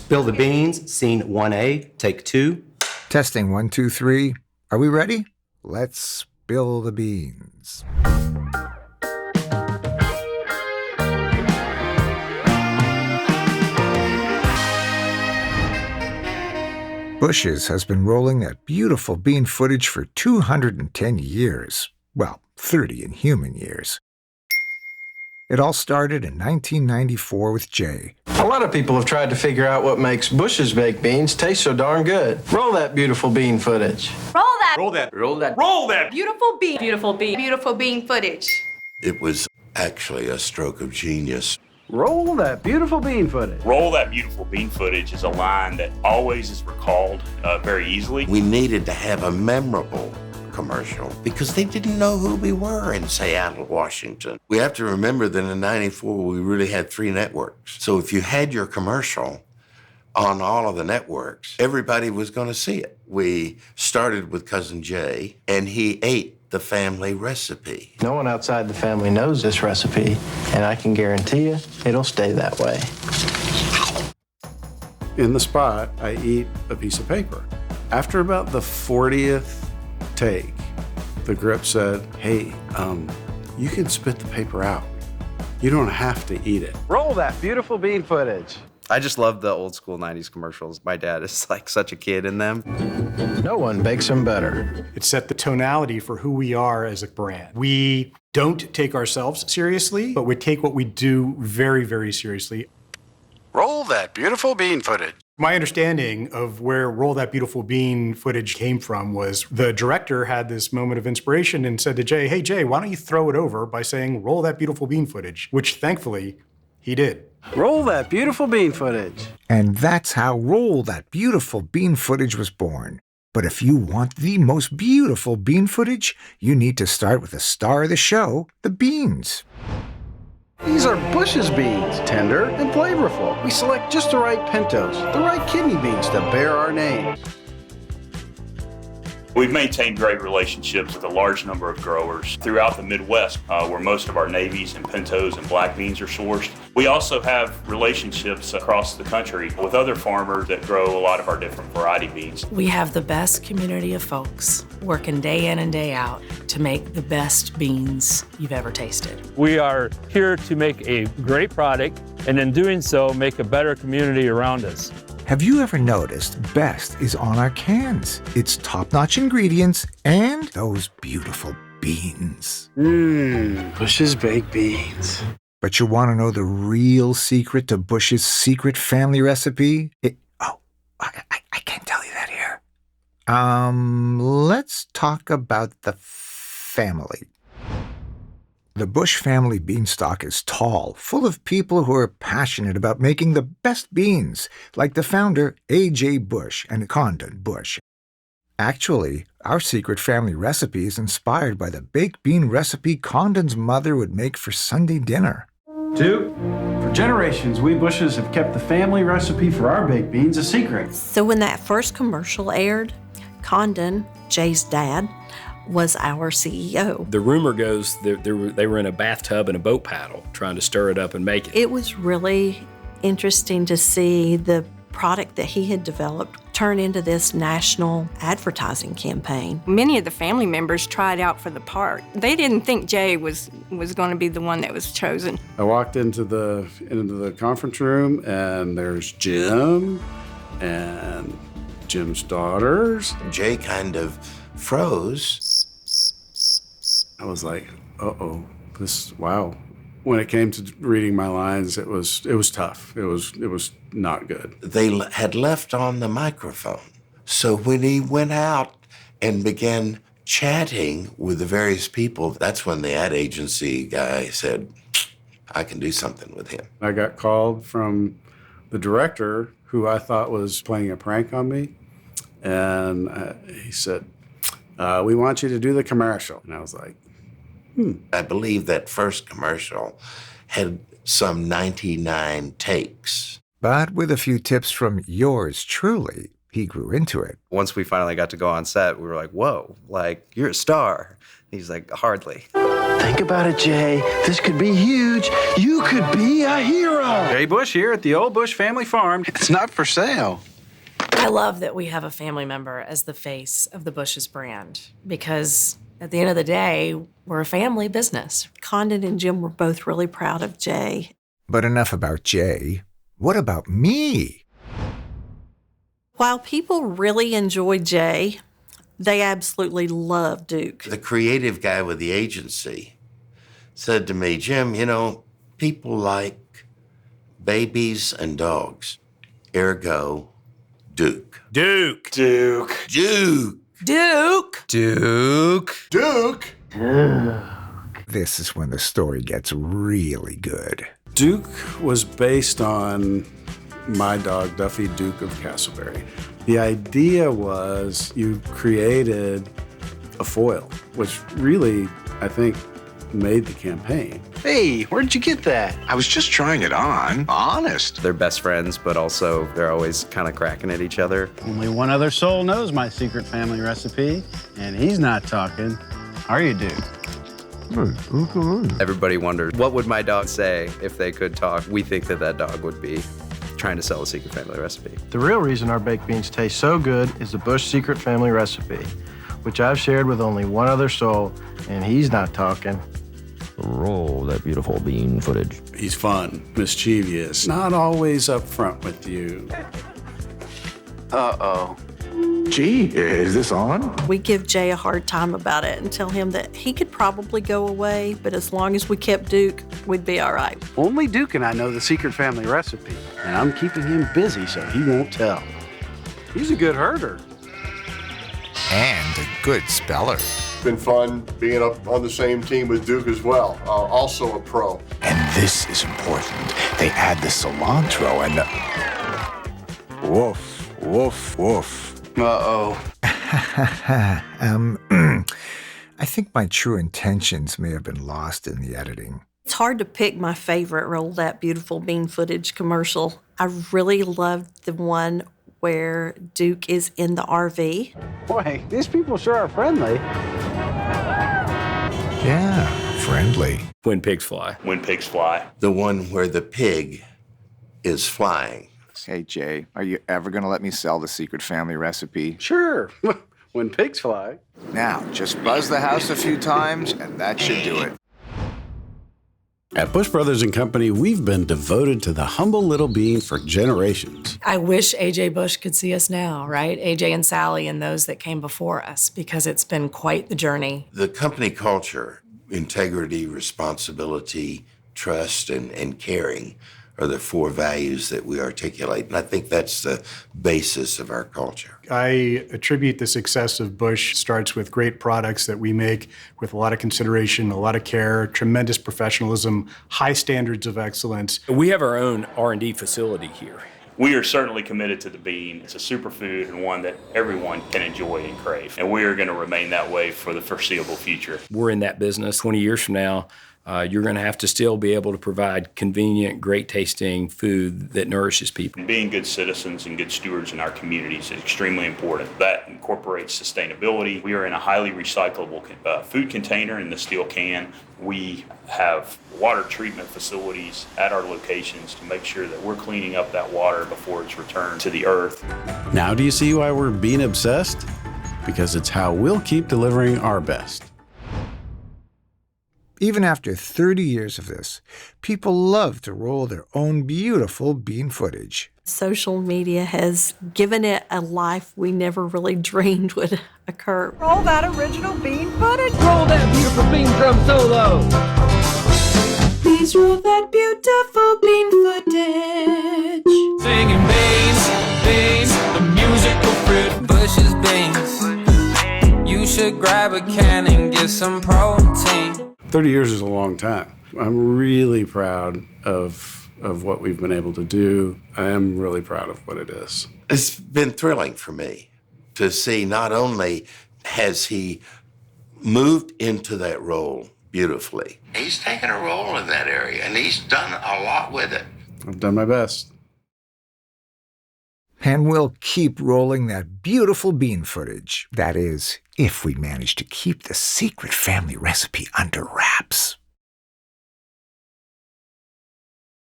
Spill the Beans, Scene 1A, Take 2. Testing 1, 2, 3. Are we ready? Let's spill the beans. Bush's has been rolling that beautiful bean footage for 210 years. Well, 30 in human years. It all started in 1994 with Jay. A lot of people have tried to figure out what makes Bush's baked beans taste so darn good. Roll that beautiful bean footage. Roll that. Roll that. Roll that. Roll that. Beautiful bean. Beautiful bean. Beautiful bean footage. It was actually a stroke of genius. Roll that beautiful bean footage. Roll that beautiful bean footage is a line that always is recalled very easily. We needed to have a memorable commercial because they didn't know who we were in Seattle, Washington. We have to remember that in 94, we really had 3 networks. So if you had your commercial on all of the networks, everybody was going to see it. We started with Cousin Jay, and he ate the family recipe. No one outside the family knows this recipe, and I can guarantee you it'll stay that way. In the spot, I eat a piece of paper. After about the 40th take, the grip said, hey, you can spit the paper out. You don't have to eat it. Roll that beautiful bean footage. I just love the old school 90s commercials. My dad is like such a kid in them. No one bakes them better. It set the tonality for who we are as a brand. We don't take ourselves seriously, but we take what we do very, very seriously. Roll that beautiful bean footage. My understanding of where Roll That Beautiful Bean footage came from was the director had this moment of inspiration and said to Jay, hey, Jay, why don't you throw it over by saying, roll that beautiful bean footage, which thankfully he did. Roll that beautiful bean footage. And that's how Roll That Beautiful Bean footage was born. But if you want the most beautiful bean footage, you need to start with the star of the show, the beans. These are Bush's beans, tender and flavorful. We select just the right pintos, the right kidney beans to bear our name. We've maintained great relationships with a large number of growers throughout the Midwest, where most of our navies and pintos and black beans are sourced. We also have relationships across the country with other farmers that grow a lot of our different variety beans. We have the best community of folks working day in and day out to make the best beans you've ever tasted. We are here to make a great product, and in doing so, make a better community around us. Have you ever noticed Best is on our cans? It's top-notch ingredients and those beautiful beans. Bush's baked beans. But you want to know the real secret to Bush's secret family recipe? I can't tell you that here. Let's talk about the family. The Bush family beanstalk is tall, full of people who are passionate about making the best beans, like the founder A.J. Bush and Condon Bush. Actually, our secret family recipe is inspired by the baked bean recipe Condon's mother would make for Sunday dinner. 2, for generations, we Bushes have kept the family recipe for our baked beans a secret. So when that first commercial aired, Condon, Jay's dad, was our CEO. The rumor goes that they were in a bathtub and a boat paddle trying to stir it up and make it. It was really interesting to see the product that he had developed turn into this national advertising campaign. Many of the family members tried out for the part. They didn't think Jay was going to be the one that was chosen. I walked into the conference room, and there's Jim and Jim's daughters. Jay kind of froze. I was like, wow. When it came to reading my lines, it was tough. It was not good. They had left on the microphone. So when he went out and began chatting with the various people, that's when the ad agency guy said, I can do something with him. I got called from the director, who I thought was playing a prank on me, and he said, we want you to do the commercial. And I was like, I believe that first commercial had some 99 takes. But with a few tips from yours truly, he grew into it. Once we finally got to go on set, we were like, whoa, like, you're a star. He's like, hardly. Think about it, Jay. This could be huge. You could be a hero. Jay Bush here at the Old Bush Family Farm. It's not for sale. I love that we have a family member as the face of the Bush's brand because at the end of the day, we're a family business. Condon and Jim were both really proud of Jay. But enough about Jay. What about me? While people really enjoy Jay, they absolutely love Duke. The creative guy with the agency said to me, Jim, you know, people like babies and dogs. Ergo, Duke. Duke. Duke. Duke. Duke. Duke. Duke. This is when the story gets really good. Duke was based on my dog, Duffy Duke of Castleberry. The idea was you created a foil, which really, I think, made the campaign. Hey, where'd you get that? I was just trying it on. Honest. They're best friends, but also they're always kind of cracking at each other. Only one other soul knows my secret family recipe, and he's not talking. Are you, Duke? Everybody wonders, what would my dog say if they could talk? We think that that dog would be trying to sell a secret family recipe. The real reason our baked beans taste so good is the Bush secret family recipe, which I've shared with only one other soul, and he's not talking. Roll that beautiful bean footage. He's fun, mischievous, not always up front with you. Uh-oh. Gee, is this on? We give Jay a hard time about it and tell him that he could probably go away, but as long as we kept Duke, we'd be all right. Only Duke and I know the secret family recipe, and I'm keeping him busy so he won't tell. He's a good herder. And a good speller. It's been fun being up on the same team with Duke as well, also a pro. And this is important. They add the cilantro and the... Woof, woof, woof. Uh-oh. I think my true intentions may have been lost in the editing. It's hard to pick my favorite Roll That Beautiful Bean footage commercial. I really loved the one where Duke is in the RV. Boy, these people sure are friendly. Yeah, friendly. When pigs fly. When pigs fly. The one where the pig is flying. Hey, Jay, are you ever going to let me sell the secret family recipe? Sure, when pigs fly. Now, just buzz the house a few times, and that should do it. At Bush Brothers and Company, we've been devoted to the humble little bean for generations. I wish AJ Bush could see us now, right? AJ and Sally and those that came before us, because it's been quite the journey. The company culture, integrity, responsibility, trust, and caring are the four values that we articulate. And I think that's the basis of our culture. I attribute the success of Bush starts with great products that we make with a lot of consideration, a lot of care, tremendous professionalism, high standards of excellence. We have our own R&D facility here. We are certainly committed to the bean. It's a superfood and one that everyone can enjoy and crave. And we are going to remain that way for the foreseeable future. We're in that business. 20 years from now, you're going to have to still be able to provide convenient, great-tasting food that nourishes people. Being good citizens and good stewards in our communities is extremely important. That incorporates sustainability. We are in a highly recyclable food container in the steel can. We have water treatment facilities at our locations to make sure that we're cleaning up that water before it's returned to the earth. Now do you see why we're being obsessed? Because it's how we'll keep delivering our best. Even after 30 years of this, people love to roll their own beautiful bean footage. Social media has given it a life we never really dreamed would occur. Roll that original bean footage. Roll that beautiful bean drum solo. Please roll that beautiful bean footage. Singing beans, the musical fruit. Bush's beans. You should grab a can and get some protein. 30 years is a long time. I'm really proud of what we've been able to do. I am really proud of what it is. It's been thrilling for me to see not only has he moved into that role beautifully, he's taken a role in that area and he's done a lot with it. I've done my best. And we'll keep rolling that beautiful bean footage. That is, if we manage to keep the secret family recipe under wraps.